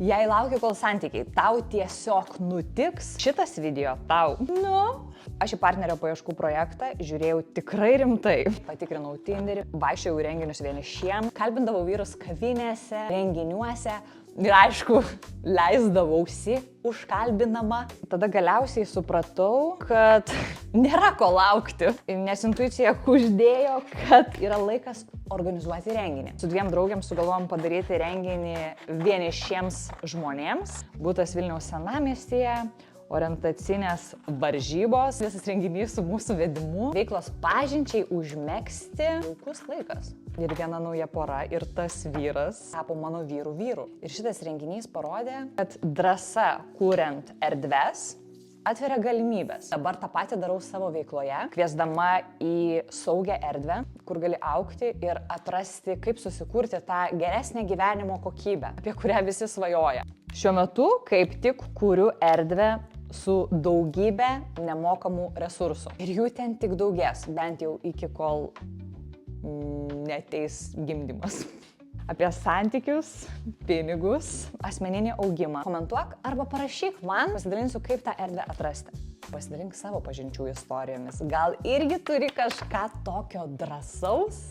Jei lauki, kol santykiai tau tiesiog nutiks, šitas video tau, Aš į partnerio paieškų projektą žiūrėjau tikrai rimtai. Patikrinau Tinderį, vaikščiojau į renginius vienišiem, kalbindavau vyrus kavinėse, renginiuose ir aišku, leisdavausi užkalbinama. Tada galiausiai supratau, kad nėra ko laukti, nes intuicija kuždėjo, kad yra laikas organizuoti renginį. Su dviem draugiam sugalvojom padaryti renginį vienišiems žmonėms. Butas Vilniaus senamiestyje. Orientacinės varžybos, visas renginys su mūsų vedimu, veiklos pažinčiai užmegzti, jaukus laikas. Ir viena nauja pora ir tas vyras tapo mano vyru. Ir šitas renginys parodė, kad drąsa kuriant erdves atveria galimybės. Dabar tą patį darau savo veikloje, kviesdama į saugią erdvę, kur gali augti ir atrasti, kaip susikurti tą geresnę gyvenimo kokybę, apie kurią visi svajoja. Šiuo metu kaip tik kuriu erdvę su daugybė nemokamų resursų. Ir jų ten tik daugės, bent jau iki kol neteis gimdymas. Apie santykius, pinigus, asmeninį augimą. Komentuok arba parašyk man, pasidalinsiu, kaip tą erdvę atrasti. Pasidalink savo pažinčių istorijomis. Gal irgi turi kažką tokio drąsaus?